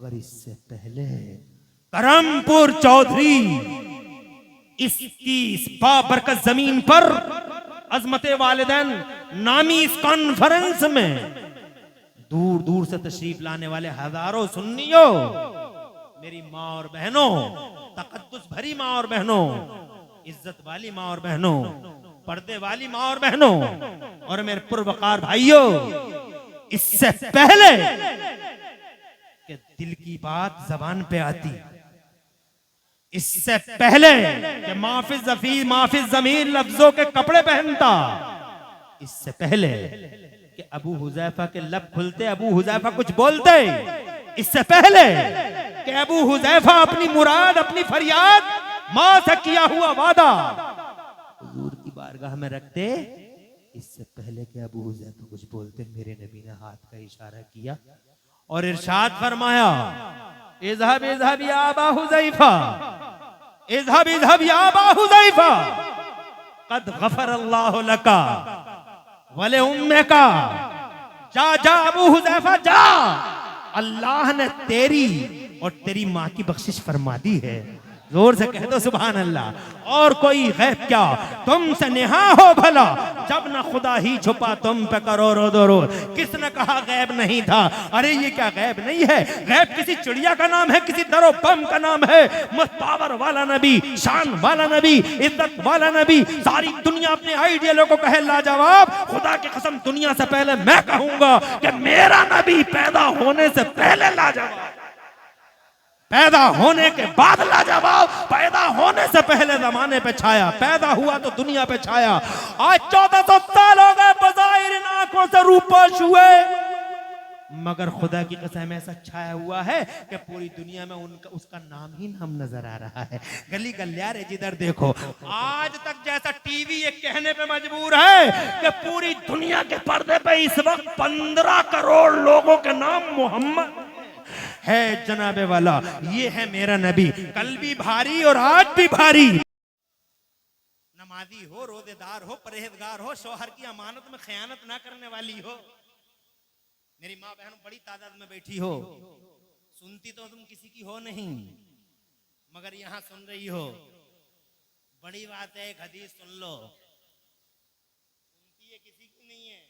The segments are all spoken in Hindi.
मगर इससे पहले करमपुर चौधरी इसकी इस बाबरकत जमीन पर अजमते वालिदैन नामी इस कॉन्फ्रेंस में दूर दूर से तशरीफ लाने वाले हजारों सुन्नियों, मेरी माँ और बहनों, तकद्दुस भरी माँ और बहनों, इज्जत वाली माँ और बहनों, पर्दे वाली माँ और बहनों और मेरे पुरवकार भाइयों, इससे पहले कि दिल की बात जबान पे आती, इससे पहले कि माफिज जमीन लफ्जों के कपड़े पहनता, इससे पहले कि अबू हुजैफा के लब खुलते, अबू हुजैफा कुछ बोलते, इससे पहले कि अबू हुजैफा अपनी मुराद, अपनी फरियाद, मां से किया हुआ वादा हुजूर की बारगाह में रखते, इससे पहले कि अबू हुजैफा कुछ बोलते, मेरे नबी ने हाथ का इशारा किया और इरशाद फरमाया, इज़हब इज़हब या अबा हुज़ैफा, इज़हब इज़हब या अबा हुज़ैफा, क़द गफ़र अल्लाहु लका वले उम्मिका, जा जा अबू हुज़ैफा जा, अल्लाह ने तेरी और तेरी माँ की बख्शिश फरमा दी है। जोर से कह दो सुभान अल्लाह। और कोई गैब क्या, तुमसे नेहा हो भला, जब न खुदा ही छुपा तुम पे करो रो रो। किसने कहा गैब नहीं था? अरे ये क्या गैब नहीं है, गैब किसी चिड़िया का नाम है, किसी दरो बम का नाम है। पावर वाला नबी, शान वाला नबी, इज्जत वाला नबी, सारी दुनिया अपने आइडियलों को कहे लाजवाब, खुदा की कसम दुनिया से पहले मैं कहूंगा कि मेरा नबी पैदा होने से पहले लाजवाब, पैदा होने के बाद लाजवाब, पैदा होने से पहले जमाने पे छाया, पैदा हुआ तो दुनिया पे छाया। आज 1400 साल हो गए बज़ाहिर इन आंखों से रूपोश हुए, मगर खुदा की कसम ऐसा छाया हुआ है कि पूरी दुनिया में उनका उसका नाम ही नाम नजर आ रहा है। गली गलियारे जिधर देखो, आज तक जैसा टीवी ये कहने पे मजबूर है कि पूरी दुनिया के पर्दे पे इस वक्त 15 करोड़ लोगों के नाम मोहम्मद है जनाबे वाला, ये है मेरा नबी। कल भी भारी और आज भी भारी, नमाजी हो, रोजेदार हो, परहेजगार हो, शौहर की अमानत में खयानत ना करने वाली हो, मेरी माँ बहन बड़ी तादाद में बैठी हो, सुनती तो तुम किसी की हो नहीं, मगर यहाँ सुन रही हो, बड़ी बात है। एक हदीस सुन लो, सुनती है किसी की नहीं है,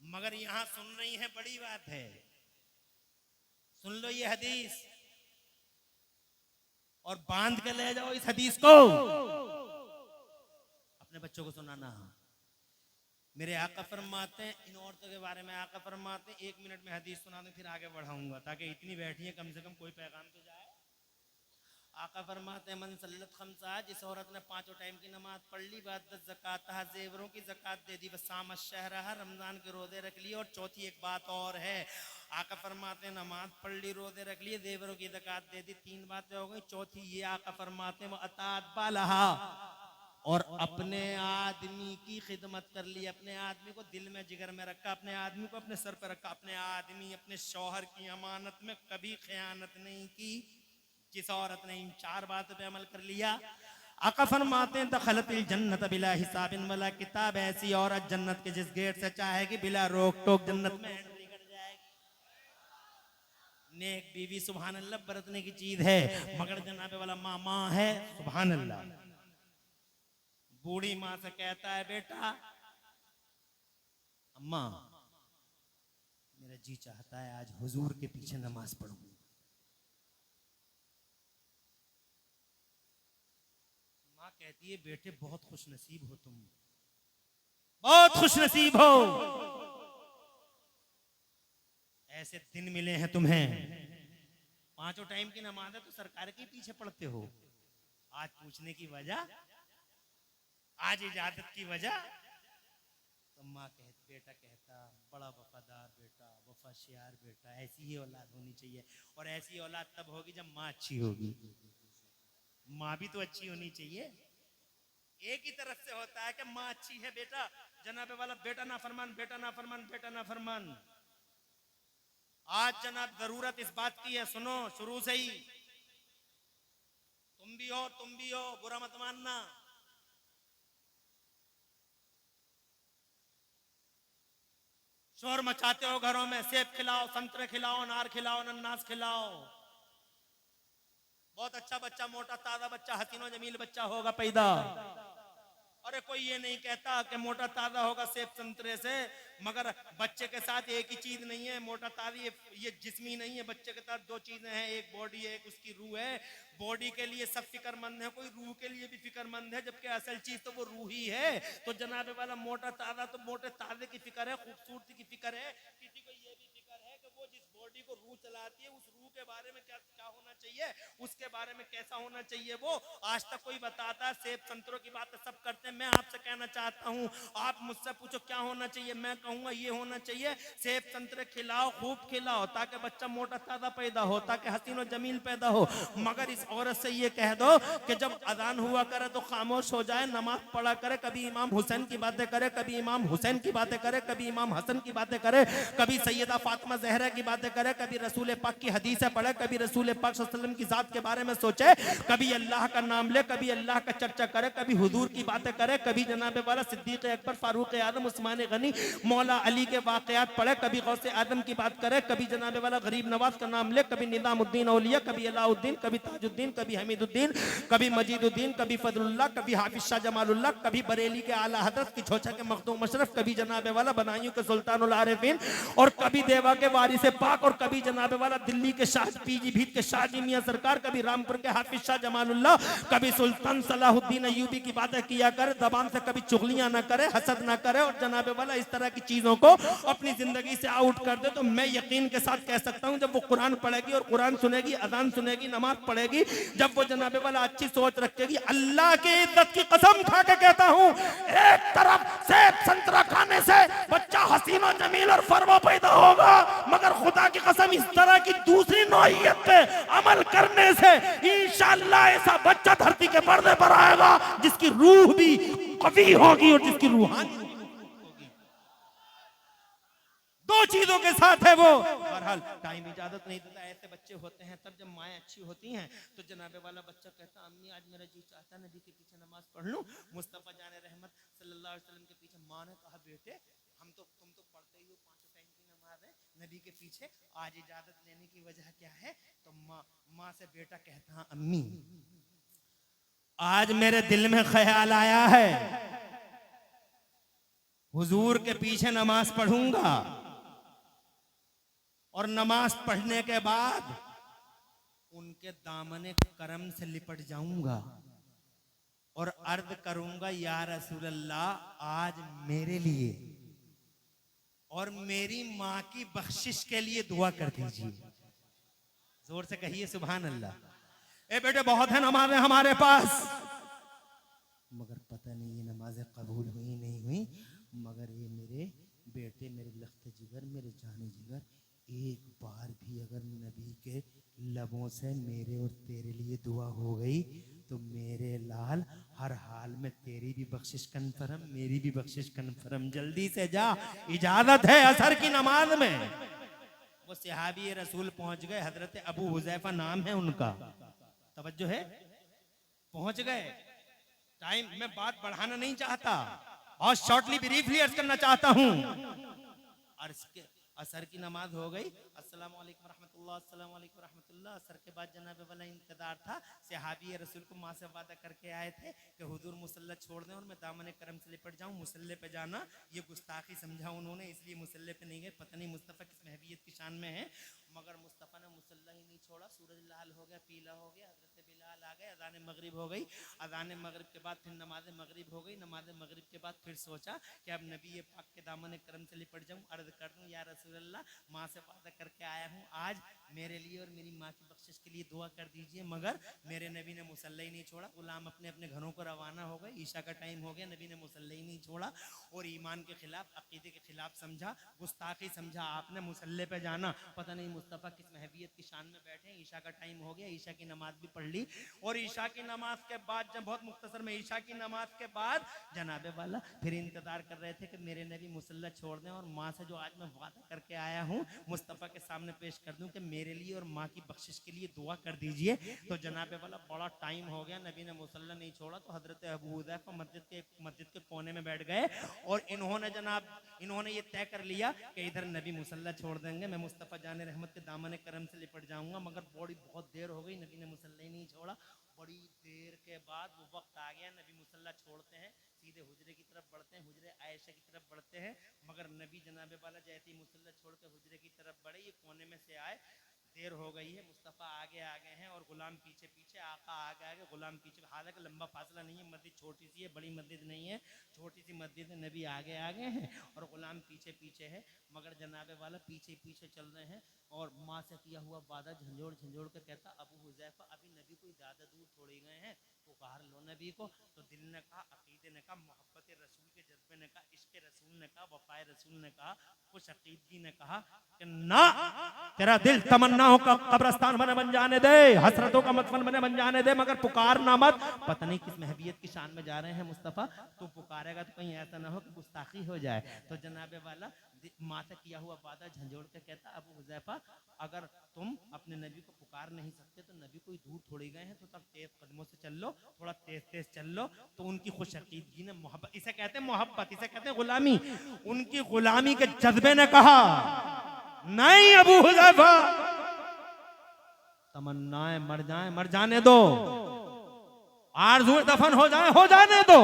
मगर यहाँ सुन रही है, बड़ी बात है। सुन लो ये हदीस और बांध के ले जाओ इस हदीस को, अपने बच्चों को सुनाना। मेरे आका फरमाते हैं, इन औरतों के बारे में आका फरमाते हैं, 1 मिनट में हदीस सुना दूं फिर आगे बढ़ाऊंगा, ताकि इतनी बैठी है कम से कम कोई पैगाम तो जाए। आका फरमाते हैं, मन सल्लत खमसा, जिस औरत ने 5 टाइम की नमाज पढ़ ली, बाद ज़कात, जेवरों की ज़कात दे दी, बसाम शहरहा, रमजान के रोजे रख लिए। और चौथी एक बात और है, आका फरमाते हैं नमाज पढ़ ली, रोजे रख लिए, देवरों की ज़कात दे दी, 3 बातें हो गई। चौथी ये आका फरमाते हैं, वो अतात बालहा, और अपने आदमी की खिदमत कर ली, अपने आदमी को दिल में जिगर में रखा, अपने आदमी को अपने सर पर रखा, अपने आदमी अपने शौहर की अमानत में कभी खयानत नहीं की। जिस औरत ने इन 4 बातों पे अमल कर लिया, आका फरमाते हैं दखलतिल जन्नत बिला हिसाबिन वला किताब, ऐसी औरत जन्नत के जिस गेट से चाहेगी बिला रोक टोक जन्नत में एंट्री कर जाएगी। नेक बीवी सुभान अल्लाह बरतने की चीज है, मगर जनाबे वाला माँ है, सुभान अल्लाह। बूढ़ी माँ से कहता है, बेटा अम्मा मेरा जी चाहता है आज हुजूर के पीछे नमाज पढ़ूं। माँ कहती है, बेटे बहुत खुशनसीब हो तुम, बहुत खुशनसीब हो, ऐसे दिन मिले हैं तुम्हें, 5 टाइम की नमाज है तो सरकार के पीछे पढ़ते हो। आज पूछने की वजह, आज इजाजत की वजह, तो माँ बेटा कहता बड़ा वफादार बेटा, वफाशियार बेटा, ऐसी ही औलाद होनी चाहिए। और ऐसी औलाद तब होगी जब माँ अच्छी होगी। माँ भी तो अच्छी होनी चाहिए, एक ही तरफ से होता है कि माँ अच्छी है बेटा, जनाबे वाला बेटा ना फरमान, बेटा ना फरमान, बेटा ना फरमान। आज जनाब जरूरत इस बात की है, सुनो शुरू से ही, तुम भी हो, बुरा मत मानना। शोर मचाते हो घरों में, सेब खिलाओ, संतरे खिलाओ, अनार खिलाओ, अनानास खिलाओ। बहुत अच्छा बच्चा, मोटा ताजा बच्चा, हसीनो जमील बच्चा होगा पैदा। अरे कोई ये नहीं कहता कि मोटा ताजा होगा सेब संतरे से, मगर बच्चे के साथ एक ही चीज नहीं है। मोटा ताजा ये जिस्मी नहीं है, बच्चे के साथ दो चीजें हैं, एक बॉडी है, एक उसकी रूह है। बॉडी के लिए सब फिक्रमंद है, कोई रूह के लिए भी फिक्रमंद है, जबकि असल चीज तो वो रूह ही है। तो जनाबे वाला मोटा ताजा तो मोटे ताजे की फिक्र है, खूबसूरती की फिक्र है। किसी को ये भी फिक्र है कि वो जिस बॉडी को रूह चलाती है, उस रूह के बारे में क्या क्या होना चाहिए, उसके बारे में कैसा होना चाहिए। वो आज तक कोई बताता है? सेब संतरों की बात सब करते हैं। मैं आपसे कहना चाहता हूं, आप मुझसे पूछो क्या होना चाहिए, मैं कहूंगा ये होना चाहिए, सेब संतरे खिलाओ, खूब खिलाओ, ताकि बच्चा मोटा ताजा पैदा हो, ताकि हसीन और जमील पैदा हो। मगर इस औरत से ये कह दो कि जब अजान हुआ करे तो खामोश हो जाए, नमाज पढ़ा करे, कभी इमाम हुसैन की बातें करे, कभी इमाम हुसैन की बातें करे, कभी इमाम हसन की बातें करे, कभी सैयदा फातिमा ज़हरा की बातें करे, कभी रसूल पाक की हदीसें पढ़े, कभी रसूल पाक सल्लल्लाहु अलैहि वसल्लम की जात के बारे में सोचे, कभी अल्लाह का नाम ले, कभी अल्लाह का चर्चा करे, कभी हुजूर की बातें करे, कभी जनाबे वाला सिद्दीक अकबर, फारूक आजम, उस्मान गनी, मौला अली के वाकयात पढ़े, कभी गौसे आदम की बात करे, कभी जनाबे वाला गरीब नवाज का नाम ले, कभी निजामुद्दीन औलिया, कभी अलाउद्दीन, कभी ताजुद्दीन, कभी हमीदुद्दीन, कभी मजीदुद्दीन, कभी फजलुल्लाह, कभी हाफिज शाह जमालुल्लाह, कभी बरेली के आला हजरत की छोचा के मखदूम मशरफ, कभी जनाबे वाला बनाइयों के सुल्तानुल आरिफीन, और कभी देवा के वारिस पाक, और कभी जनाबे वाला दिल्ली के शाह पीलीभीत के शाहजी मियां सरकार, कभी रामपुर के हाफिज शाह जमालुल्लाह, कभी सुल्तान सलाहुद्दीन अय्यूबी की बातें किया करे, जबान से कभी चुगलियां ना करे, हसद ना करे, और जनाबे वाला इस तरह की चीजों को अपनी जिंदगी से आउट कर दे। तो मैं यकीन के साथ कह सकता हूं, जब वो कुरान पढ़ेगी और कुरान सुनेगी, अजान सुनेगी, नमाज पढ़ेगी, जब वो जनाबे वाला अच्छी सोच रखेगी, अल्लाह की इज्जत की कसम खा के कहता हूं, एक तरफ सेब संतरा खाने से बच्चा हसीन और जमील और फरमा पैदा होगा, मगर खुदा की कसम इस तरह की दूसरी नौइयत पे अमल करने से इंशाअल्लाह ऐसा बच्चा धरती के पर्दे पर आएगा जिसकी रूह भी कवी होगी और जिसकी रूहानी होगी। दो चीजों के साथ है वो। बहरहाल टाइम इजाजत नहीं देता, ऐसे बच्चे होते हैं तब जब माएँ अच्छी होती हैं तो जनाबे वाला बच्चा कहता, अम्मी आज मेरा जी चाहता है नबी के पीछे नमाज पढ़ लूं। मुस्तफा जाने रहमत सल्लल्लाहु अलैहि वसल्लम के पीछे माँ ने कहा, बेटे तुम तो पढ़ते ही हो, पांचों टाइम की नमाज है नबी के पीछे, आज इजाजत लेने की वजह क्या है? तो माँ से बेटा कहता, अम्मी आज मेरे दिल में ख्याल आया है, हुजूर के पीछे नमाज पढ़ूंगा, और नमाज पढ़ने के बाद उनके दामने करम से लिपट जाऊंगा और अर्ज करूंगा, या रसूल अल्लाह आज मेरे लिए और मेरी माँ की बख्शिश के लिए दुआ कर दीजिए। जोर से कहिए सुभान अल्लाह। ए बेटे बहुत है नमाजें हमारे पास, मगर पता नहीं ये नमाजें कबूल हुई नहीं हुई, मगर ये मेरे बेटे, मेरे लख्त जिगर, मेरे जाने जिगर, एक बार भी अगर नबी के लबों से मेरे और तेरे लिए दुआ हो गई तो मेरे लाल हर हाल में तेरी भी बख्शिश कन्फर्म, मेरी भी बख्शिश कन्फर्म। जल्दी से जा, इजाजत है असर की नमाज में। वो सहाबी रसूल पहुंच गए, हजरत अबू हुजैफा नाम है उनका, तवज्जो है, पहुंच गए। टाइम में बात बढ़ाना नहीं चाहता और शॉर्टली ब्रीफली अर्ज करना चाहता हूं। अर्ज के असर की नमाज हो गई, अस्सलाम वालेकुम रहमतुल्लाह, अस्सलाम वालेकुम रहमतुल्लाह। असर के बाद जनाबे वाला इंतजार था, सहाबी रसूल को माँ से वादा करके आए थे कि हुजूर मुसल्ला छोड़ दें और मैं दामन करम से लिपट जाऊं। मुसल्ले पे जाना ये गुस्ताखी समझा उन्होंने, इसलिए मुसल्ले पे नहीं गए। पता नहीं मुस्तफ़ा किस महवियत की शान में है, मगर मुस्तफ़ा ने मुसल्ला ही नहीं छोड़ा। सूरज लाल हो गया, पीला हो गया, हजरत बिलाल आ गए, अज़ान मगरिब हो गई। अज़ान मगरिब के बाद फिर नमाज मगरिब हो गई। नमाज मगरिब के बाद फिर सोचा कि अब नबी पाक के दामन करम से लिपट जाऊं, अर्ज कर दूं, या रसूल अल्लाह माँ से वादा करके आया हूँ, आज मेरे लिए और मेरी माँ की बख्शिश के लिए दुआ कर दीजिए। मगर मेरे नबी ने मुसल्ला ही नहीं छोड़ा। गुलाम अपने अपने घरों को रवाना हो गए, ईशा का टाइम हो गया, नबी ने मुसल्ला ही नहीं छोड़ा और ईमान के खिलाफ, अकीदे के खिलाफ समझा, गुस्ताखी समझा आपने मुसल्ले पे जाना। पता नहीं मुस्तफ़ा किस महवियत की शान में बैठे। ईशा का टाइम हो गया, ईशा की नमाज भी पढ़ ली और ईशा की नमाज के बाद, जब बहुत मुख्तसर में, ईशा की नमाज के बाद जनाबे वाला फिर इंतजार कर रहे थे कि मेरे नबी मुसल्ला छोड़ दें और माँ से जो आज मैं वादा करके आया हूँ मुस्तफ़ा के सामने पेश कर दूं कि मेरे लिए और माँ की बख्शिश के लिए दुआ कर दीजिए। तो जनाबे वाला बड़ा टाइम हो गया, नबी ने मुसल्ला नहीं छोड़ा, तो हजरत अबू हुज़ैफा मस्जिद के कोने में बैठ गए और इन्होंने ये तय कर लिया कि इधर नबी मुसल्ला छोड़ देंगे, मैं मुस्तफ़ा जान रहमत के दामन करम से लिपट जाऊंगा। मगर बहुत देर हो गई, नबी ने मुसल्ला ही नहीं छोड़ा। बड़ी देर के बाद वो वक्त आ गया, नबी मुसल्ला छोड़ते हैं, सीधे हुजरे की तरफ बढ़ते हैं, हुजरे आयशा की तरफ बढ़ते हैं। मगर नबी जनाबे वाला जैसे ही मुसल्ला छोड़ के हुजरे की तरफ बढ़े, ये कोने में से आए, देर हो गई है, मुस्तफ़ा आगे आगे हैं और गुलाम पीछे पीछे, आका आगे आगे, गुलाम पीछे। हालांकि लंबा फासला नहीं है, मस्जिद छोटी सी है, बड़ी मस्जिद नहीं है, छोटी सी मस्जिद है। नबी आगे आगे हैं और गुलाम पीछे पीछे है। मगर जनाबे वाला पीछे पीछे चल रहे हैं और माँ से किया हुआ वादा झंझोड़ झंझोड़ के कहता, अबू हुज़ैफा अभी नबी कोई ज़्यादा दूर छोड़े गए हैं, पुकार लो नबी को। तो दिल ने कहा, अकीदे ने कहा, मोहब्बत रसूल के जज्बे ने कहा, इश्क रसूल ने कहा, वफाए रसूल ने कहा, खुश अकीदगी ने कहा कि ना, तेरा दिल तमन्नाओं का कब्रस्तान बन जाने दे, हसरतों का मदफन बन जाने दे, मगर पुकारना मत। पता नहीं किस महबियत की शान में जा रहे हैं मुस्तफ़ा, तो पुकारेगा तो कहीं ऐसा ना हो कि गुस्ताखी हो जाए। तो जनाबे वाला माँ से किया हुआ वादा झंझोड़ के कहता, अबू हुज़ैफा अगर तुम अपने नबी को पुकार नहीं सकते तो नबी कोई दूर थोड़ी गए हैं, तो तब तेज कदमों से चल लो, थोड़ा तेज तेज चल लो। तो उनकी खुश अकीदगी ने, मोहब्बत इसे कहते हैं, मोहब्बत इसे कहते हैं गुलामी, उनकी गुलामी के जज्बे ने कहा, नहीं अबू हुज़ैफा, तमन्नाएं मर जाने दो, आरज़ू दफन हो जाने दो,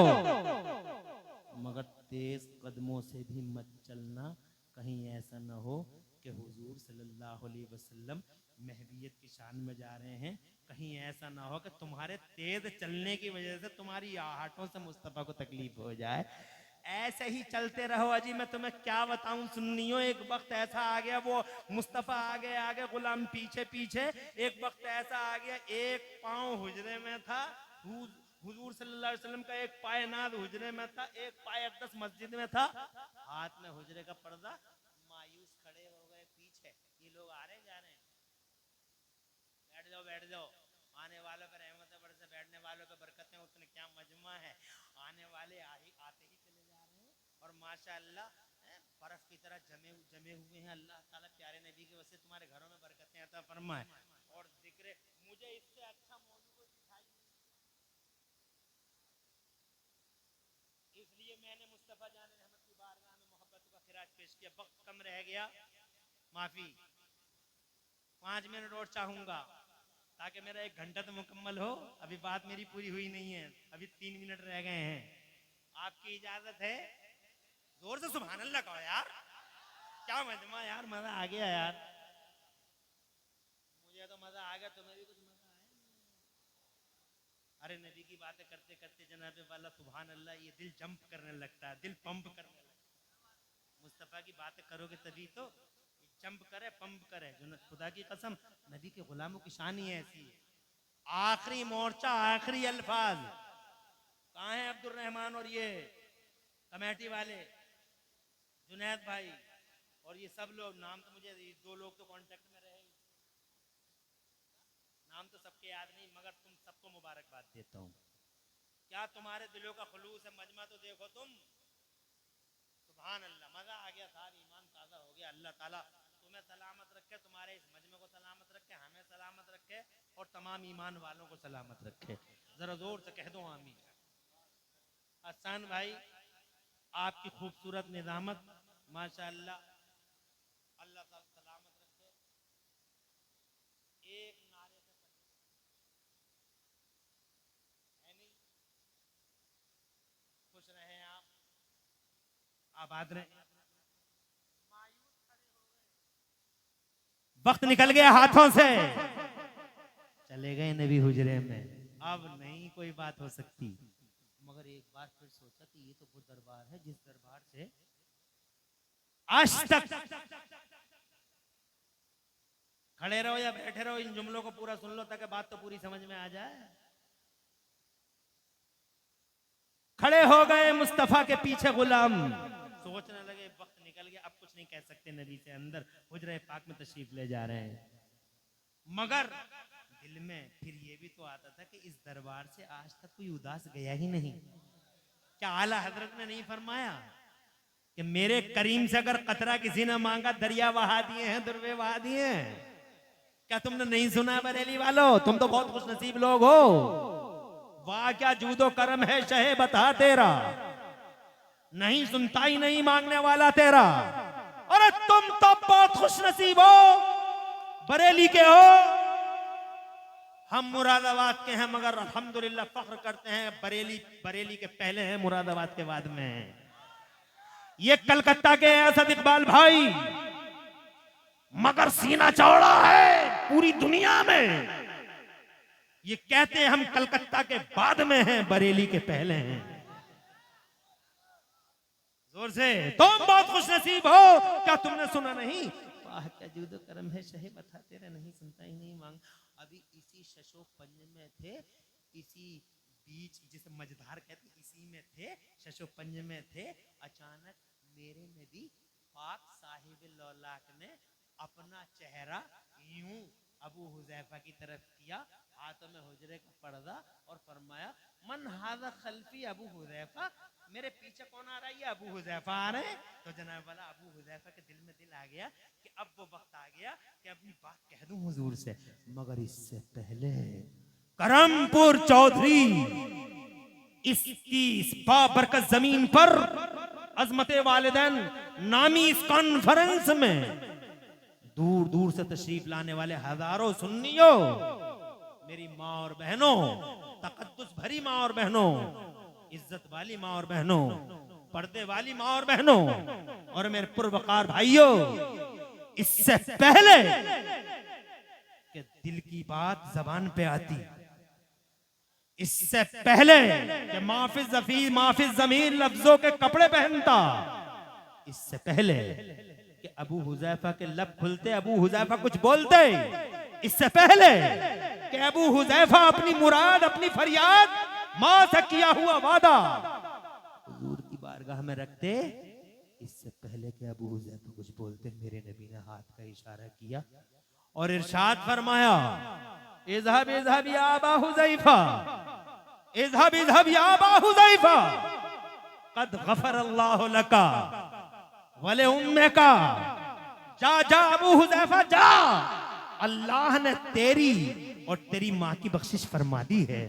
मगर तेज कदमों से भी मत चलना, कहीं ऐसा न हो कि हुजूर सल्लल्लाहु अलैहि वसल्लम महबियत की शान में जा रहे हैं, कहीं ऐसा ना हो कि तुम्हारे तेज चलने की वजह से तुम्हारी आहटों से मुस्तफ़ा को तकलीफ हो जाए। ऐसे ही चलते रहो। अजी मैं तुम्हें क्या बताऊं सुन्नियों, एक वक्त ऐसा आ गया, वो मुस्तफ़ा आगे आगे, गुलाम पीछे पीछे। एक वक्त ऐसा आ गया, एक पांव हुजरे में था, हुजूर सल्लल्लाहु अलैहि वसल्लम का एक पाय नाद हुजरे में था, एक पाय अक़दस मस्जिद में था, हाथ में हुजरे का पर्दा, मायूस खड़े हो गए पीछे। ये लोग आ रहे जा रहे हैं, बैठ जाओ, आने वालों पे रहमतें बरसे, बैठने वालों पे बरकतें उतने, क्या मजमा है। आने वाले आते ही चले जा रहे हैं और माशाअल्लाह बर्फ की तरह जमे हुए हैं। अल्लाह ताला प्यारे नबी की वजह से तुम्हारे घरों में बरकतें अता फरमाए। और जिक्र, मुझे इससे अच्छा मौजू को दिखाई, इसलिए मैंने मुस्तफ़ा जान रहमत की बारगाह में मोहब्बत का खिराज पेश किया। वक्त कम रह गया, माफी, 5 मिनट और चाहूंगा ताकि मेरा 1 घंटा तो मुकम्मल हो। अभी बात मेरी पूरी हुई नहीं है, अभी 3 मिनट रह गए हैं। आपकी इजाजत है? जोर से सुभान अल्लाह कहो यार, क्या मजमा यार, मजा आ गया यार, मुझे तो मजा आ गया, तुम्हें भी कुछ मजा आया? अरे नबी की बातें करते करते जनाबे वाला सुभान अल्लाह, ये दिल जंप करने लगता है, दिल पंप करने लगता है। मुस्तफ़ा की बातें करोगे तभी तो जंप करे, पंप करे। जो खुदा की कसम, नबी के गुलामों की शान ही ऐसी है। आखिरी मोर्चा, आखिरी अल्फाज, कहाँ है अब्दुल रहमान और ये कमेटी वाले, जुनैद भाई और ये सब लोग? नाम तो मुझे, 2 लोग तो कांटेक्ट में रहे, नाम तो सबके याद नहीं, मगर तुम सबको मुबारकबाद देता हूँ। क्या तुम्हारे दिलों का खुलूस है, मजमा तो देखो तुम, सुभान अल्लाह, मजा आ गया, सारा ईमान ताज़ा हो गया। अल्लाह ताला तुम्हें सलामत रखे, तुम्हारे इस मजमे को सलामत रखे, हमें सलामत रखे और तमाम ईमान वालों को सलामत रखे। जरा जोर से कह दो आमीन। हसन भाई, आपकी खूबसूरत निजामत, माशाअल्लाह, अल्लाह ताला सलामत रखे। एक नारे से खुश रहे आप, आबाद रहे। वक्त निकल गया हाथों से, चले गए नबी हुजरे में, अब नहीं कोई बात हो सकती। मगर एक बार फिर सोचा कि ये तो वो दरबार है जिस दरबार से आज तक, खड़े रहो या बैठे रहो, इन जुमलों को पूरा सुन लो ताकि बात तो पूरी समझ में आ जाए। खड़े हो गए मुस्तफा के पीछे गुलाम, सोचने लगे वक्त निकल गया, अब कुछ नहीं कह सकते नबी से। अंदर हुजरे पाक में तशरीफ ले जा रहे हैं, मगर दिल में फिर ये भी तो आता था कि इस दरबार से आज तक कोई उदास गया ही नहीं। क्या आला हजरत ने नहीं फरमाया कि मेरे करीम से अगर कतरा किसी ने मांगा, दरिया बहा दिए हैं, दुर्वे बहा दिए हैं। क्या तुमने नहीं सुना बरेली वालों? तुम तो बहुत खुशनसीब लोग हो। वाह क्या जूदो करम है शहे बता तेरा, नहीं सुनता ही नहीं मांगने वाला तेरा। अरे तुम तो बहुत खुशनसीब हो, बरेली के हो, हम मुरादाबाद के हैं, मगर अल्हम्दुलिल्लाह फख्र करते हैं बरेली के पहले हैं, मुरादाबाद के बाद में हैं। ये कलकत्ता के असद इकबाल भाई, मगर सीना चौड़ा है पूरी दुनिया में। ये कहते हैं हम कलकत्ता के बाद में हैं, बरेली के पहले हैं। जोर से, तुम बहुत खुशनसीब हो। क्या तुमने सुना नहीं? वाह क्या जूदो करम है शहे बता तेरा, नहीं सुनता ही नहीं मांग। अभी इसी शशो पंज में थे, इसी बीच जिसे मझधार कहते, इसी में थे, शशो पंज में थे। अचानक मेरे नबी पाक साहिब लौलाक ने अपना चेहरा यूं अबू हुजैफा की तरफ किया, हाथों में हुजरे का पर्दा, और फरमाया मन हाज़ा खल्फी अबू हुजैफा, मेरे पीछे कौन आ रहा है? ये अबू हुजैफा आ रहे हैं। तो जनाब वाला अबू हुजैफा के दिल में दिल आ गया कि अब वो वक्त आ गया कि अपनी बात कह दूं हुजूर से। मगर इससे पहले करमपुर चौधरी इसकी इस बाबरकत जमीन पर अजमते वालिदैन नामी इस कॉन्फ्रेंस में दूर दूर से तशरीफ लाने वाले हजारों सुन्नियों, मेरी माँ और बहनों, तकद्दुस भरी माँ और बहनों, इज्जत वाली माँ और बहनों, पर्दे वाली माँ और बहनों, और मेरे पुरवकार भाइयों, इससे पहले कि दिल की बात जबान पे आती, इससे पहले कि माफिज जमीन लफ्जों के कपड़े पहनता, इससे पहले कि अबू हुजैफा के लब खुलते, अबू हुजैफा कुछ बोलते, इससे पहले कि अबू हुजैफा अपनी मुराद, अपनी फरियाद, मां से किया हुआ वादा हुजूर की बारगाह में रखते, इससे पहले कि अबू हुजैफा कुछ बोलते, मेरे नबी ने हाथ का इशारा किया और इरशाद फरमाया, इज़हब इज़हब या अबा हुजैफा, इज़हब इज़हब या अबा हुजैफा, कद गफर अल्लाहु लका वले उम्मे का, जा जा अबू हुजैफा जा, अल्लाह ने तेरी और तेरी माँ की बख्शिश फरमा दी है।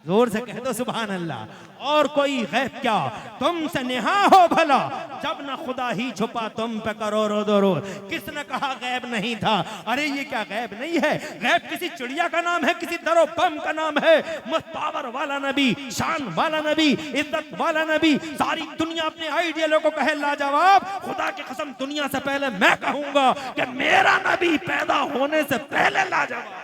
जोर से कह दो सुभान अल्लाह। और कोई गैब क्या तुमसे नेहा हो भला, जब न खुदा ही छुपा तुम पे करो रो दो रो। किसने कहा गैब नहीं था? अरे ये क्या गैब नहीं है? गैब किसी चिड़िया का नाम है, किसी दरो बम का नाम है। मुस्तवर वाला नबी, शान वाला नबी, इज्जत वाला नबी, सारी दुनिया अपने आइडियलों को कहे लाजवाब। खुदा की कसम दुनिया से पहले मैं कहूंगा कि मेरा नबी पैदा होने से पहले लाजवाब,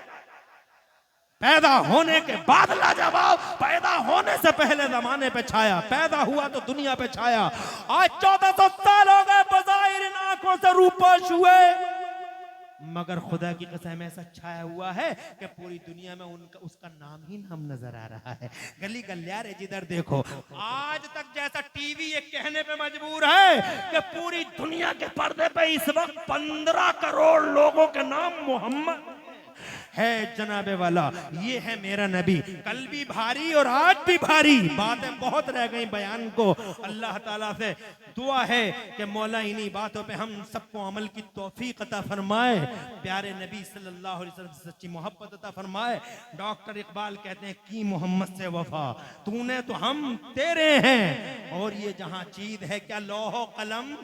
पैदा होने के बाद लाजवाब, पैदा होने से पहले जमाने पे छाया, पैदा हुआ तो दुनिया पे छाया। आज 1400 साल हो गए बज़ाहिर इन आंखों से रूपोश हुए, मगर खुदा की कसम ऐसा छाया हुआ है कि पूरी दुनिया में उनका उसका नाम ही नाम नजर आ रहा है। गली गलियारे जिधर देखो, आज तक जैसा टीवी ये कहने पे मजबूर है कि पूरी दुनिया के पर्दे पे इस वक्त 15 करोड़ लोगों के नाम मोहम्मद है। जनाबे वाला ये है मेरा नबी। कल भी भारी और आज भी भारी, बातें बहुत रह गई बयान को। अल्लाह ताला से दुआ है कि मौला इन्हीं बातों पे हम सबको अमल की तौफीक अता फरमाए, प्यारे नबी सल्लल्लाहु अलैहि वसल्लम से सच्ची मोहब्बत अता फरमाए। डॉक्टर इकबाल कहते हैं की मोहम्मद से वफा, तूने तो हम तेरे हैं, और ये जहां चीज है क्या लौहो कलम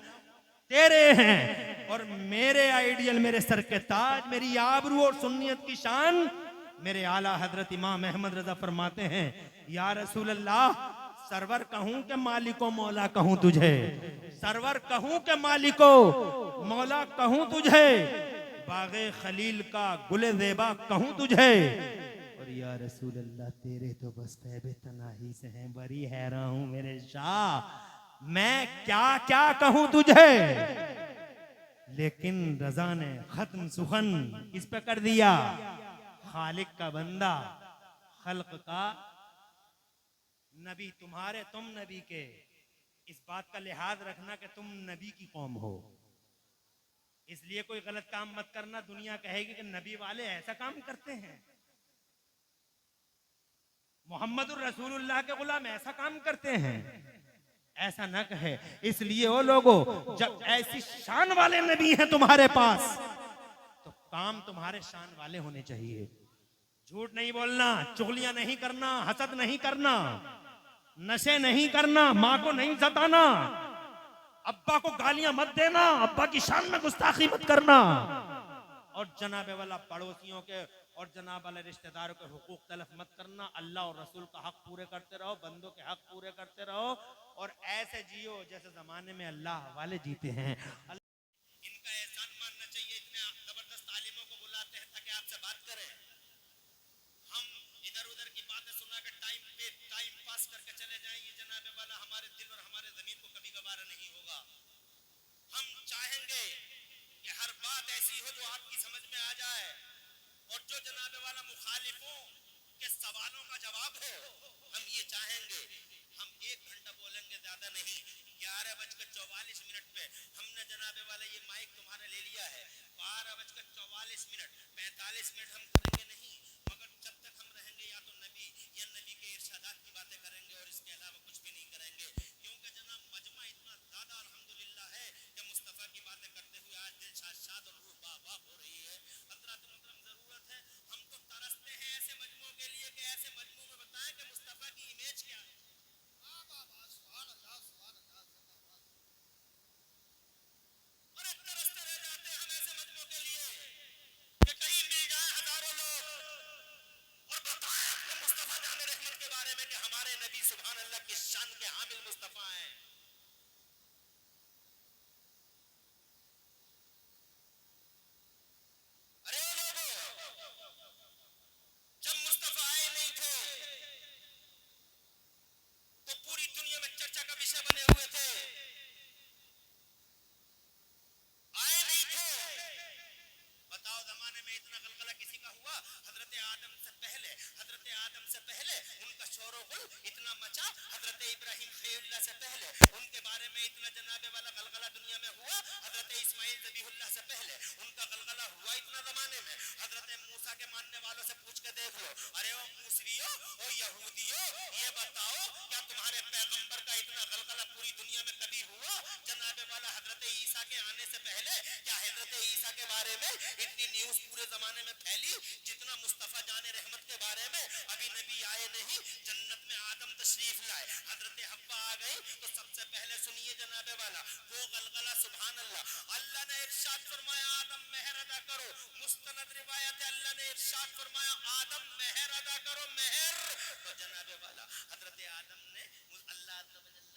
तेरे हैं, और मेरे आइडियल, मेरे सर के ताज, मेरी आबरू और सुन्नियत की शान मेरे आला हजरत इमाम अहमद रजा फरमाते हैं, या रसूल अल्लाह, सरवर कहूं के मालिको मौला कहूं तुझे, सरवर कहूं के मालिको मौला कहूं तुझे, बागे खलील का गुले ज़ेबा कहूं तुझे, और या रसूल अल्लाह तेरे तो बस तैबे तनाही से हैं, बड़ी हैरान हूं मेरे शाह, मैं क्या क्या कहूं तुझे। लेकिन रजा ने खत्म सुखन इस पे कर दिया, खालिक का बंदा, खल्क का नबी, तुम्हारे तुम नबी के, इस बात का लिहाज रखना कि तुम नबी की कौम हो, इसलिए कोई गलत काम मत करना। दुनिया कहेगी कि नबी वाले ऐसा काम करते हैं, मोहम्मदुर रसूलुल्लाह के गुलाम ऐसा काम करते हैं, ऐसा न कहे। इसलिए वो लोगों, जब ऐसी शान वाले नबी हैं तुम्हारे पास, तो काम तुम्हारे शान वाले होने चाहिए। झूठ नहीं बोलना, चुगलियां नहीं करना, हसद नहीं करना, नशे नहीं करना, माँ को नहीं सताना, अब्बा को गालियां मत देना, अब्बा की शान में गुस्ताखी मत करना, और जनाबे वाला पड़ोसियों के और जनाब वाले रिश्तेदारों के हुकूक तलफ मत करना। अल्लाह और रसूल का हक पूरे करते रहो, बंदों के हक पूरे करते रहो, और ऐसे जियो जैसे जमाने में अल्लाह वाले जीते हैं। इनका एहसान मानना चाहिए, इतने जबरदस्त तालीमों को बुलाते हैं ताकि आपसे बात करें। हम इधर उधर की बातें सुना के टाइम पास करके चले जाएंगे, जनाबे वाला हमारे दिल और हमारे जमीन को कभी गवारा नहीं होगा। हम चाहेंगे कि हर बात ऐसी हो जो आपकी समझ में आ जाए, और जो जनाबे वाला मुखालिफों के सवालों का जवाब हो, हम ये चाहेंगे। हम 1 घंटा बोलेंगे, ज्यादा नहीं। 11:44 पे हमने जनाबे वाला ये माइक तुम्हारा ले लिया है। 12:44, 45 मिनट हम करेंगे नहीं, मगर जब तक हम रहेंगे या तो नबी या नबी के इरशादात की बातें करेंगे, और इसके अलावा कुछ भी नहीं करेंगे। क्योंकि जनाब मजमा इतना ज्यादा अल्हम्दुलिल्लाह है कि मुस्तफा की बातें करते हुए आज दिल शाद और रूह बाबा हो रही है। हजरत मोहतरम, जरूरत है, हम तो तरसते हैं ऐसे मजमू के लिए कि ऐसे मजमू में बताएं कि मुस्तफा की इमेज क्या है। और तरसते रह जाते हैं हम ऐसे मजमू के लिए कि कहीं मिल जाए हजारों लोग और बताएं अपने मुस्तफा जाने रहमत के बारे में कि हमारे नबी सुभान अल्लाह की शान के हामिल मुस्तफा हैं। अरे लोगों, जब मुस्तफा आए नहीं थे तो पूरी दुनिया में चर्चा का विषय बने हुए थे। आए नहीं थे, बताओ जमाने में इतना गलगला किसी का हुआ? हजरत आदम से पहले उनका शोर-ओ-गुल इतना मचा, हजरत इब्राहिम खलीलुल्लाह से पहले उनके बारे में इतना जनाबे वाला गलगला दुनिया में हुआ, हजरत इस्माइल ज़बीहुल्लाह से पहले उनका गलगला हुआ इतना जमाने में। हजरत मूसा के मानने वालों से पूछ के देख लो, अरे ओ मूसवियो, ओ यहूदियो, ये बताओ क्या तुम्हारे पैगंबर का इतना गलगला पूरी दुनिया में कभी हुआ? जनाबे वाला हजरत ईसा के आने से पहले क्या हजरत ईसा के बारे में इतनी न्यूज़ पूरे जमाने में फैली जितना मुस्तफा जाने रहमत के बारे में? अभी नबी आए नहीं, जन्नत में आदम तशरीफ लाए, हजरत हव्वा आ गई, तो सबसे पहले सुनिए जनाबे वाला वो गलगला। सुभान अल्लाह, अल्लाह ने इरशाद फरमाया आदम मेहर अदा करो। मुस्तनद रिवायत है, अल्लाह ने इरशाद फरमाया आदम मेहर अदा करो, मेहर। तो जनाबे वाला हजरत आदम ने अल्लाह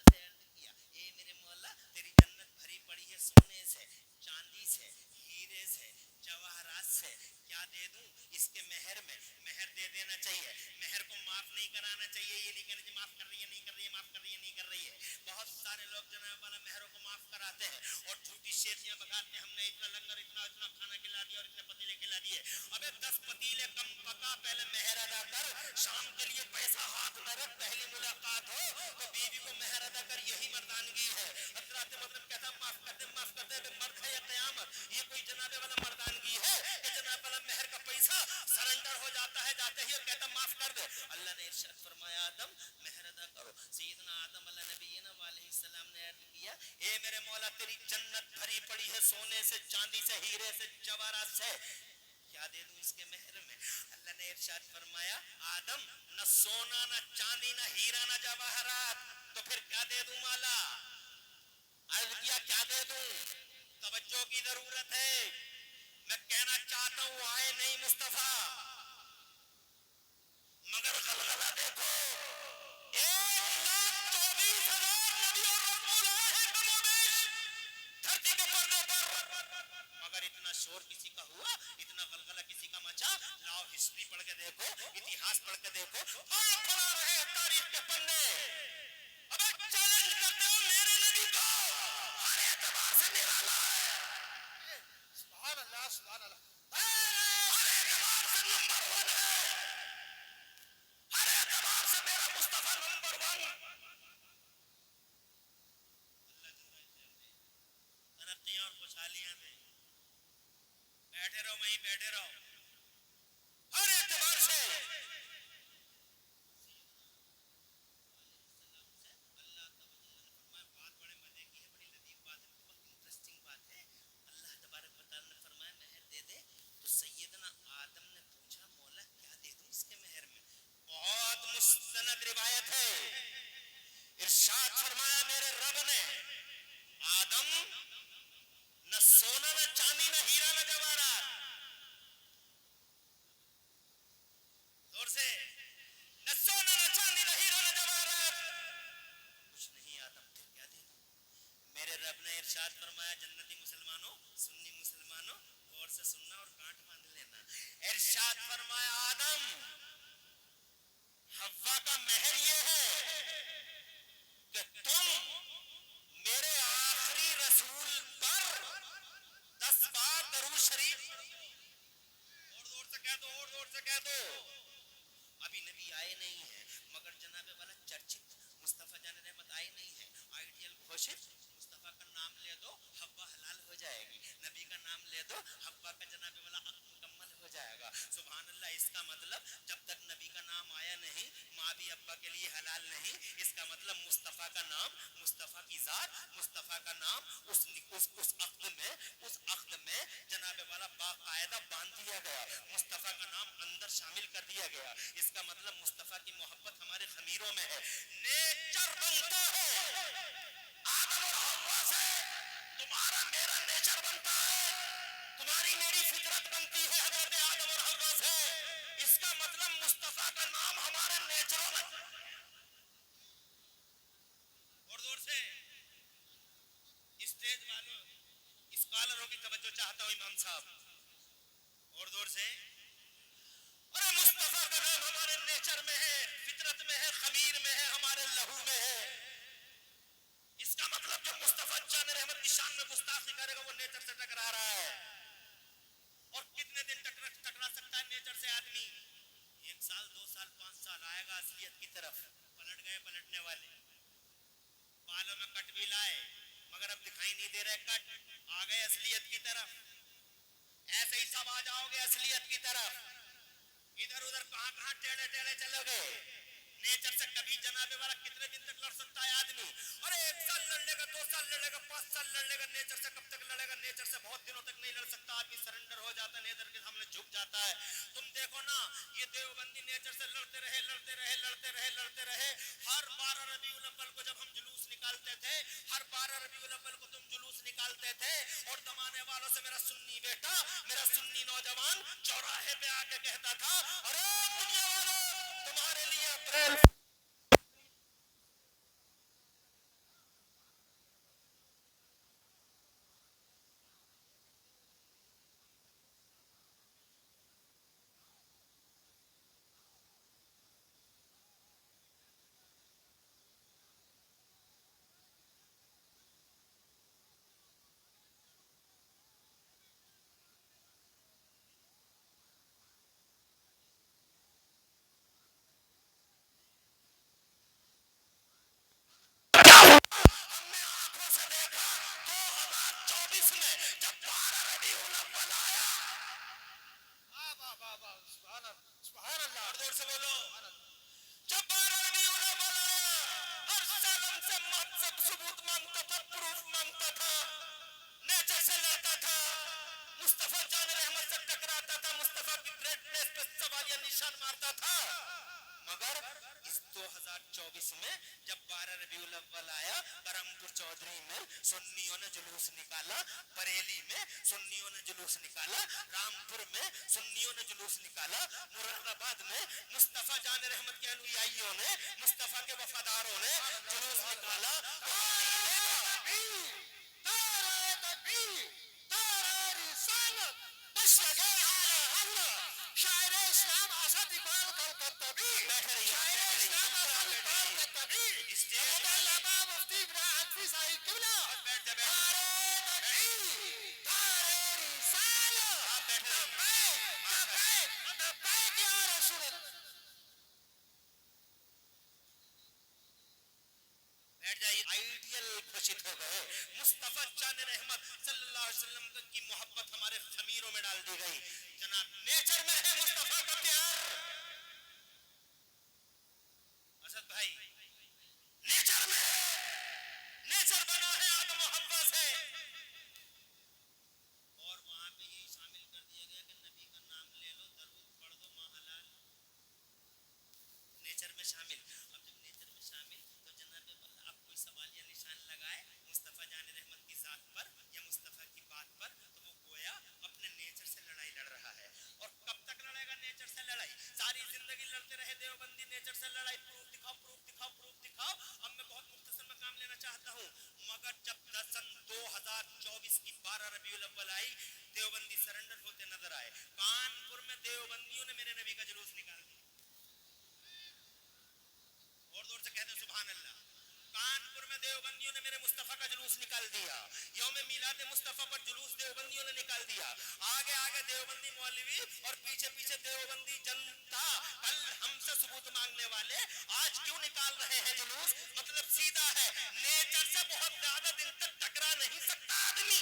से अर्ज किया, ए मेरे मौला, तेरी जन्नत भरी पड़ी है सोने से, चांदी से, हीरे से, जवाहरात से, क्या दे दूं इसके मेहर में? मेहर दे देना चाहिए, मेहर को माफ नहीं कराना चाहिए। ये नहीं कहना चाहिए माफ कर रही है, नहीं कर रही है, माफ कर रही है, नहीं कर रही है। बहुत सारे लोग जनाब वाला मेहरों को माफ कराते हैं और झूठी शेखियां बगाते हैं, हमने इतना लंगर इतना इतना खाना खिला दिया और इतने पतीले खिला दिए। अबे 10 पतीले कम पका, पहले मेहर अदा कर। शाम के लिए पैसा हाथ में रख, पहली मुलाकात हो तो बीवी को मेहर अदा कर, यही मर्दानगी है। हजरत मतलब कहता माफ कर दे, माफ कर दे, मर्द है या कयामत? ये कोई जनाबे वाला मर्दानगी है कि जनाब वाला मेहर का पैसा सरेंडर हो जाता है जाते ही और कहता माफ कर दे? अल्लाह ने इरशाद फरमाया आदम मेहर अदा करो। सैयदना आदम अल्लाह नबीना अलैहिस्सलाम ने अर्ज किया, ए मेरे मौला, तेरी जन्नत भरी पड़ी है सोने से, चांदी से, हीरे से, जवाहरात से, क्या दे दूं इसके मेहर में? अल्लाह ने इरशाद फरमाया आदम, न सोना, न चांदी, न हीरा, न जवाहरात, तो फिर क्या दे दूं मौला? अर्ज किया क्या दे दूं? तवज्जो की जरूरत है। मैं कहना चाहता हूं आए नहीं मुस्तफा, मगर गलगला देखो, 1,24,000 नबी और रसूल आए हैं कमोबेश धरती के पर्दे पर, मगर इतना शोर किसी का हुआ, इतना गलगला किसी का मचा? लाओ हिस्ट्री पढ़ के देखो, इतिहास पढ़ के देखो, फड़ा रहे तारीख के पन्ने। अबे चैलेंज करते हो मेरे नबी को, हर एतबार से निराला है। सुभान अल्लाह, सुभान अल्लाह, हर एतबार से नंबर 1 है, हर एतबार से मेरा मुस्तफा नंबर 1। तरक्कियां और खुशहालियां दे, बैठे रहो वहीं बैठे रहो, हर एतबार से मुस्तनद रिवायत है, इरशाद फरमाया मेरे रब ने आदम न सोना न चांदी न हीरा न जवाहरात, जोर से, न सोना न चांदी न हीरा न जवाहरात, कुछ नहीं आदम फिर क्या दे दूं? मेरे रब ने इरशाद फरमाया जन्नती मुसलमानों, सुन्नी मुसलमानों, गौर से सुनना और गांठ बांध लेना। इरशाद फरमाया आदम हव्वा का महर ये है कि तुम मेरे आखिरी रसूल पर 10 बार दरूद शरीफ, और जोर से कह दो, और जोर से कह दो। अभी नबी आए नहीं है मगर जनाबे वाला चर्चित मुस्तफा जान रहमत आए नहीं है, आइडियल घोषित मुस्तफा का नाम ले दो हव्वा हलाल हो जाएगी, नबी का नाम ले दो हव्वा का जनाबे वाला हक मुकम्मल हो जाएगा। सुभान अल्लाह। इसका मतलब जब तक नबी का नाम आया नहीं माँ भी अब्बा के लिए हलाल नहीं, इसका मतलब मुस्तफा का नाम, मुस्तफा की जात, मुस्तफा का नाम उस अक्द में जनाबे वाला बाकायदा बांध दिया गया, मुस्तफा का नाम अंदर शामिल कर दिया गया। इसका मतलब मुस्तफा की मोहब्बत हमारे खमीरों में है। नेचर बनता है आदम और हव्वा से, तुम्हारा मेरा नेचर बनता है, तुम्हारी मेरी फितरत बनती है हजरत आदम और हव्वा से। इसका मतलब मुस्तफा का नाम हमारे नेचरों में। और जोर से स्टेज वालों, स्कॉलरों की तवज्जो चाहता हूं इमाम साहब, और जोर से, अरे मुस्तफा का नाम हमारे नेचर में है, फितरत में है, खमीर में है, हमारे लहू में है। इसका मतलब जो मुस्तफा जान रहमत की शान में गुस्ताखी करेगा वो नेचर से टकरा रहा है। और कितने दिन टकरा सकता है नेचर से आदमी? 1 साल 2 साल 5 साल आएगा असलियत की तरफ। पलट गए पलटने वाले, बालों में कट भी लाए मगर अब दिखाई नहीं दे रहे कट, आ गए असलियत की तरफ। ऐसे ही सब आ जाओगे असलियत की तरफ, इधर उधर कहां कहां टेढ़े टेढ़े चलोगे। नेचर से कभी जनाबे वाला कितने दिन तक लड़ सकता है आदमी? अरे 1 साल लड़ लेगा, 2 साल लड़ लेगा, 5 साल लड़ लेगा, नेचर से कब तक लड़ेगा? नेचर से बहुत दिनों तक नहीं लड़ सकता आदमी, सरेंडर हो जाता है, नेचर के सामने झुक जाता है। तुम देखो ना ये देवबंदी नेचर से लड़ते रहे लड़ते रहे लड़ते रहे लड़ते रहे। हर 12 रबीउल अव्वल को जब हम जुलूस निकालते थे, हर 12 रबीउल अव्वल को तुम जुलूस निकालते थे और जमाने वालों से मेरा सुन्नी बेटा, मेरा सुन्नी नौजवान चौराहे पे आके कहता था, अरे दुनिया वालों तुम्हारे लिए अप्रैल हमने आंखों से देखा 2024 में जब 12 रबीउल अव्वल आया। सुभान अल्लाह, जोर से बोलो। जब 12 रबीउल अव्वल आया, हर साल हमसे मकसद सबूत मांगता था, प्रूफ मांगता था, नेचर से लड़ता था, मुस्तफा जान रहमत से टकराता था, मुस्तफा की ग्रेटनेस पे सवालिया निशान मारता था। मगर इस 2024 में जब 12 रबीउल अव्वल आया, करमपुर चौधरी में सुन्नियों ने जुलूस निकाला, बरेली में सुन्नियों ने जुलूस निकाला, रामपुर में सुन्नियों ने जुलूस निकाला, मुरादाबाद में मुस्तफा जान रहमत के अनुयायियों ने, मुस्तफा के वफादारों ने जुलूस निकाला। शायर इस्लाम असद इकबाल कलकत्तावी, शायर इस्लाम असद इकबाल कलकत्तावी, मुअल्लमा मुफ्ती इब्राहिम हनफी साहिब किबला, तारे तकबीर, तारे रिसालत, लब्बैक या रसूल अल्लाह। बैठ जाइए। आइडियल घोषित हो गए, मुस्तफा जान रहमत सल्लल्लाहु अलैहि वसल्लम की मोहब्बत हमारे खमीरों में डाल दी गई। जनाब नेचर में है मुस्तफा का प्यार। असद भाई नेचर में है, नेचर बना है आदम और हव्वा से। और वहां पे यही शामिल कर दिया गया कि नबी का नाम ले लो, दरूद पढ़ दो, माँ हलाल। नेचर में देवबंदियों ने मेरे नबी का जुलूस निकाल दिया। और जोर से कहते सुभान अल्लाह। कानपुर में देवबंदियों ने मेरे मुस्तफा का जुलूस निकाल दिया। यौम मिलाद मुस्तफा पर जुलूस देवबंदियों ने निकाल दिया। आगे आगे देवबंदी मौलवी और पीछे पीछे देवबंदी जनता। कल हमसे सबूत मांगने वाले आज क्यों निकाल रहे हैं जुलूस? मतलब सीधा है, नेचर से बहुत ज्यादा दिन तक टकरा नहीं सकता आदमी।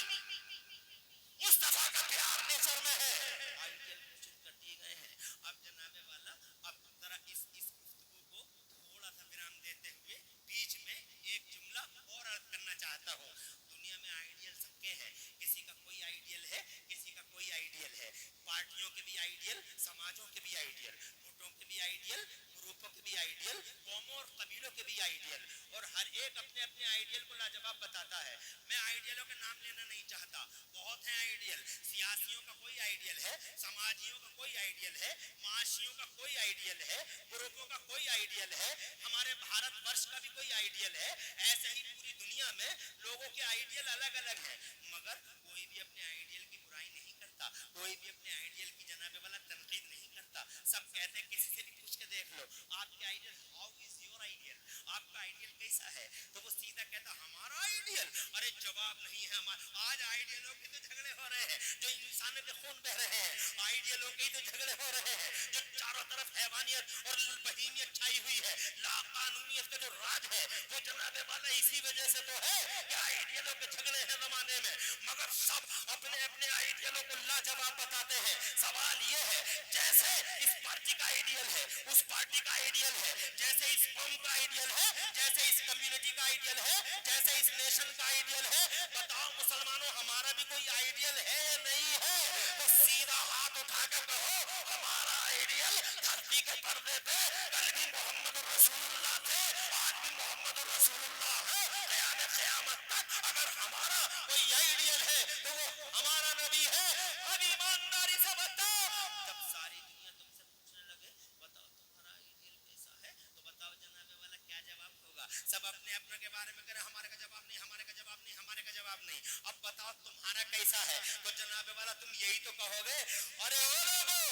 मुस्तफा का प्यार नेचर में है। आइडियल घोषित कर दिए गए हैं। अब जनाबे वाला, अब जरा इस गुफ्तगू को थोड़ा सा विराम देते हुए बीच में एक जुमला और अर्ज करना चाहता हूँ। दुनिया में आइडियल सबके हैं, किसी का कोई आइडियल है, किसी का कोई आइडियल है। पार्टियों के भी आइडियल, समाजों के भी आइडियल, गुटों के भी आइडियल, ग्रुपों के भी आइडियल, कौमों और कबीलों के भी आइडियल, और हर एक अपने अपने आइडियल को लाजवाब बताता है। मैं आइडियलों के नाम लेना नहीं चाहता, बहुत हैं आइडियल। सियासियों का कोई आइडियल है, समाजियों का कोई आइडियल है, माशियों का कोई आइडियल है, ग्रुपों का कोई आइडियल है, हमारे भारतवर्ष का भी कोई आइडियल है। ऐसे ही पूरी दुनिया में लोगों के आइडियल अलग अलग हैं, मगर कोई भी अपने आइडियल की बुराई नहीं करता, कोई भी अपने आइडियल की जनाबे वाला तनकीद नहीं करता। सब कहते हैं, किसी से भी पूछ के देख लो आपके ideal, how is your ideal, आपका आइडियल कैसा है, तो वो सीधा कहता हमारा आइडियल। अरे जवाब नहीं है हमारा। आज आइडियलों के तो झगड़े हो रहे हैं, जो इंसानों के खून बह रहे हैं, आइडियलों के तो झगड़े हो रहे हैं, जो चारों तरफ हैवानियत और बहीमियत छाई हुई है, लाकानूनियत का जो राज है, वो जनाबे वाला इसी वजह से तो है कि आइडियलों के झगड़े हैं जमाने में। मगर सब अपने अपने आइडियलों को लाजवाब बताते हैं। सवाल ये है, जैसे इस पार्टी का आइडियल है, उस पार्टी का आइडियल है, जैसे इस कौम का आइडियल है, जैसे इस कम्युनिटी का आइडियल है, जैसे इस नेशन का आइडियल है, बताओ मुसलमानों हमारा भी कोई आइडियल है या नहीं है? तो सीधा हाथ उठा कर कहो हमारा आइडियल धरती के पर्दे पे कल भी मोहम्मद रसूलुल्लाह थे, आज भी मोहम्मद रसूलुल्लाह है। क़यामत क़यामत तक अगर हमारा कोई आइडियल है तो वो हमारा नबी है। अब ईमानदारी से बताओ, जब सारी दुनिया तुमसे पूछने लगे बताओ तुम्हारा आइडियल कैसा है, तो बताओ जनाबे वाला क्या जवाब होगा? सब अपने अपने के बारे में करें, हमारे का जवाब नहीं, हमारे का जवाब नहीं, हमारे का जवाब नहीं। अब बताओ तुम्हारा कैसा है, तो जनाबे वाला तुम यही तो कहोगे, अरे ओ लोगों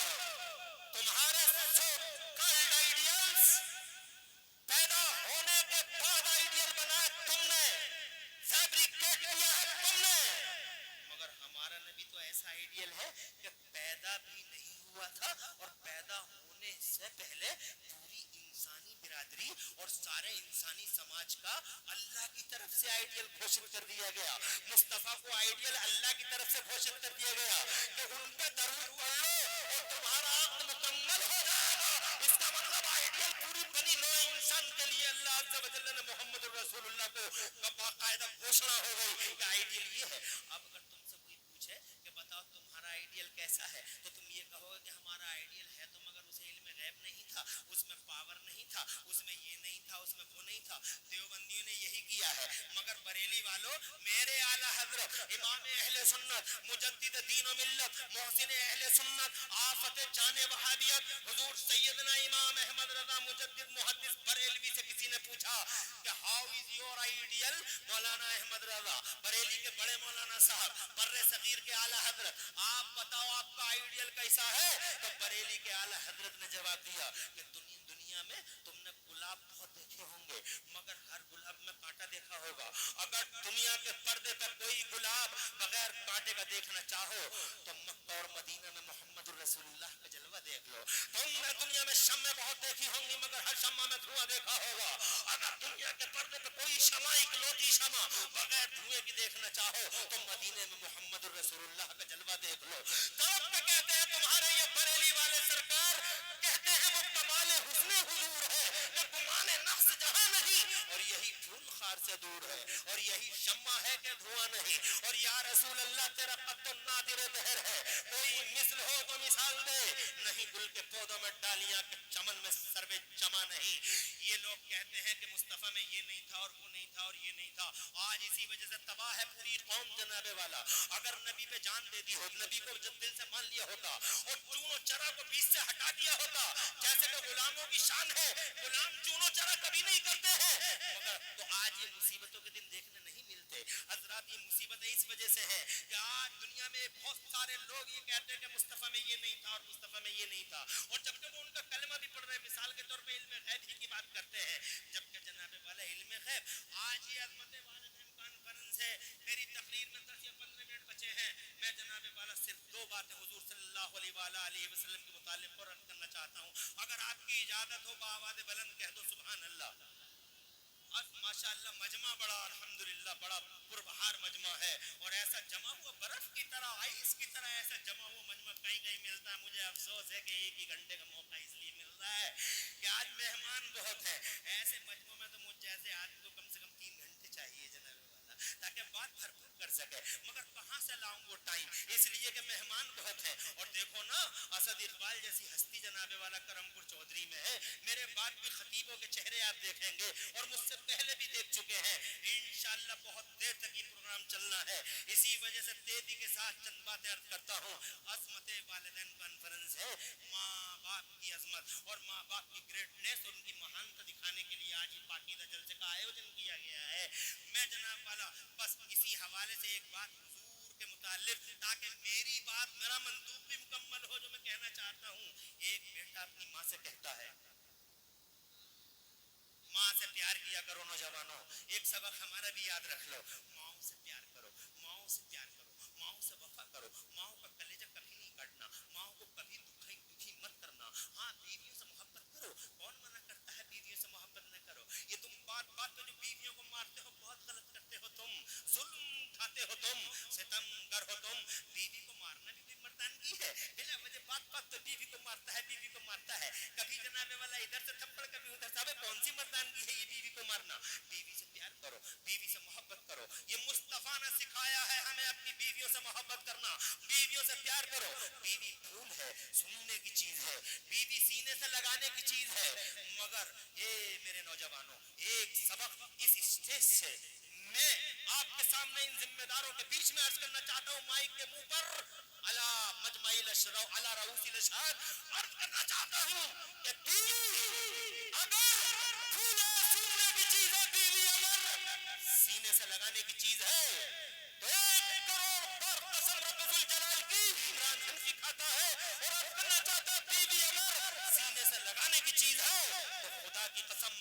तुम्हारे कल्ट आइडियल्स पैदा होने के बाद आइडियल बनाया तुमने, फैब्रिकेट किया है तुमने, मगर हमारा नबी तो ऐसा आइडियल है कि पैदा भी नहीं हुआ था और पैदा होने से पहले पूरी इंसानी बिरादरी और सारे इंसानी समाज का अल्लाह की तरफ से आइडियल घोषित कर दिया गया। मुस्तफा को आइडियल अल्लाह की तरफ से घोषित कर दिया गया कि उन पे दरूद पढ़ लो और तुम्हारा अक्ल मुकम्मल हो जाएगा। इसका मतलब आइडियल पूरी बनी नौ इंसान के लिए अल्लाह अज़्ज़ा व जल्ल ने मोहम्मद रसूलुल्लाह को बाकायदा घोषणा हो गई कि आइडियल ये है। अब अगर तुमसे कोई पूछे कि बताओ तुम्हारा आइडियल कैसा है, तो तुम ये कहोगे कि हमारा आइडियल है तो मगर उसे इल्म गैब नहीं था, उसमें पावर नहीं था, उसमें ये नहीं था, उसमें वो नहीं था। देवबंदियों ने यही किया है, मगर बरेली वालों मेरे आला हजरत इमाम अहले सुन्नत मुजद्दिद दीन व मिल्लत मोहसिन अहले सुन्नत आफत जाने वहाबियत हुजूर सैयदना इमाम अहमद रजा मुजद्दिद मुहद्दिस बरेलवी से किसी ने पूछा कि हाउ इज योर आइडियल, मौलाना अहमद रजा बरेली के बड़े मौलाना साहब बर्रे सगीर के आला हजरत, आप बताओ आपका आइडियल कैसा है? तो बरेली के आला हजरत ने जवाब दिया कि दुनिया में तुमने गुलाब बहुत देखे होंगे, मगर हर गुलाब में कांटा देखा होगा। अगर दुनिया के पर्दे पर कोई गुलाब बगैर कांटे का देखना चाहो तो मक्का और मदीना में मोहम्मद रसूलुल्लाह का जलवा देख लो। तुमने दुनिया में शम्में बहुत देखी होंगी, मगर हर शम्मा में धुआं देखा होगा। अगर दुनिया के पर्दे पर कोई शमा, इकलौती शमा बगैर धुएं की देखना चाहो तो मदीने में मोहम्मद रसूलुल्लाह का जलवा देख लो। तब पे कहते हैं तुम्हारे ये बरेली वाले सरकार कहते हैं वो कमाले हुस्ने हुजूर है कि गुमाने नफ्स जहां नहीं, और यही फूल खार से दूर है, और यही शम्मा है कि धुआं नहीं। और या रसूल अल्लाह तेरा कद्दो नादिर बहर है, कोई मिसल हो तो मिसाल दे, नहीं गुल के पौधों में डालियां के चमन में सर्वे जमा नहीं। ये लोग कहते हैं कि मुस्तफा में ये नहीं था और वो नहीं था और ये नहीं था। आज इसी वजह से तबाह है पूरी कौम जनाबे वाला। अगर नबी पे जान दे दी हो, नबी को जब दिल से मान लिया होता और चूनो चरा को बीच से हटा दिया होता, जैसे कि गुलामों की शान है, गुलाम चूनो चरा कभी नहीं करते हैं, मगर तो आज ये मुसीबतों के दिन देखने नहीं मिलते। हजरात ये मुसीबतें इस वजह से है कि आज दुनिया में बहुत सारे लोग ये कहते हैं कि मुस्तफा में ये नहीं था और मुस्तफा में ये था। और जबकि वो उनका कलमा भी पढ़ रहे, मिसाल के तौर पे इल्म गैब ही की बात करते हैं, जबकि जनाब वाला इल्म गैब आज ये अज़मत वालिदैन कॉन्फ्रेंस है, मेरी तकरीर में 10 या 15 मिनट बचे हैं, मैं जनाब वाला सिर्फ 2 बातें हुजूर सल्लल्लाहु अलैहि वसल्लम के मुतालिक कुरान करना चाहता हूँ। अगर आपकी इजाजत हो बाआवाज़ बुलंद कह दो सुभान अल्लाह। आज माशाअल्लाह मजमा बड़ा अल्हम्दुलिल्लाह बड़ा पुरबहार मजमा है, और ऐसा जमा हुआ बर्फ की तरह, आइस की तरह ऐसा जमा हुआ मजमा कहीं कहीं मिलता है। मुझे अफसोस है कि 1 ही घंटे का मौका इसलिए मिल रहा है कि आज मेहमान बहुत है। ऐसे मजमों में तो मुझ जैसे आदमी को कम से कम 3 घंटे चाहिए जनाब वाला, ताकि बात भरपूर कर सके, मगर कहाँ से लाऊं वो टाइम, इसलिए कि मेहमान बहुत है। और देखो ना, असद इकबाल जैसी हस्ती जनाब वाला करमपुर चौधरी में है, मेरे बाद भी खतीबों के चेहरे आप देखेंगे और मुझसे पहले भी देख चुके हैं। इंशाअल्लाह बहुत देर तक ये प्रोग्राम चलना है, इसी वजह से तेजी के साथ चंद बातें अर्ज करता हूँ। अज़मत वालिदैन कॉन्फ्रेंस है, माँ बाप की अजमत और माँ बाप की ग्रेटनेस और उनकी महानता दिखाने के लिए आज ये पाकीज़ा जलसे का आयोजन किया गया है। मैं जनाब वाला बस इसी हवाले से एक बात हुजूर के मुतालिक, ताकि मेरी बात मेरा मंतूब भी मुकम्मल हो, जो मैं कहना चाहता हूँ। एक बेटा अपनी माँ से कहता है, माँ से प्यार किया करो नौजवानों, एक सबक हमारा भी याद रख लो, माओ से प्यार करो, माओ से प्यार करो, माओ से वफा करो, माओ का कलेजा कभी नहीं काटना, माओ को कभी दुखी मत करना। हाँ, बीवियों से मोहब्बत करो, कौन मना करता है बीवियों से मोहब्बत न करो। ये तुम बात बात पे जो बीवियों को मारते हो बहुत गलत करते हो, तुम जुल्म खाते हो, तुम सितमगर हो, तुम बीवी को मारना भी कोई मर्दानगी है? बिना वजह बात बात पे बीवी को मारता है, बीवी को मारता है, कभी जनाबे वाला इधर से थप्पड़ कभी उधर से, कौन सी मर्दानगी है ये बीवी को मारना? बीवी से प्यार करो, बीवी से मोहब्बत करो, ये मुस्तफा ने सिखाया है हमें अपनी बीवियों से मोहब्बत करना, बीवियों से प्यार करो। बीवी फूल है, सुनने की चीज है, बीवी सीने से लगाने की चीज है, मगर ये मेरे नौजवानों, एक सबक इस स्टेज से मैं आपके सामने इन जिम्मेदारों के बीच में अर्ज करना चाहता हूँ, माइक के मुंह पर अला मजमाइल अशरा अला रऊसिल अशहाद अर्ज करना चाहता हूँ कि बीवी अगर फूले सुनने की चीज है, बीवी अगर सीने से लगाने की चीज है, तो 1 करोड़ पर कसम रब्बुल जलाल की इमरान हनफी खाता है और अर्ज करना चाहता है, बीवी अगर सीने से लगाने की चीज है तो खुदा की कसम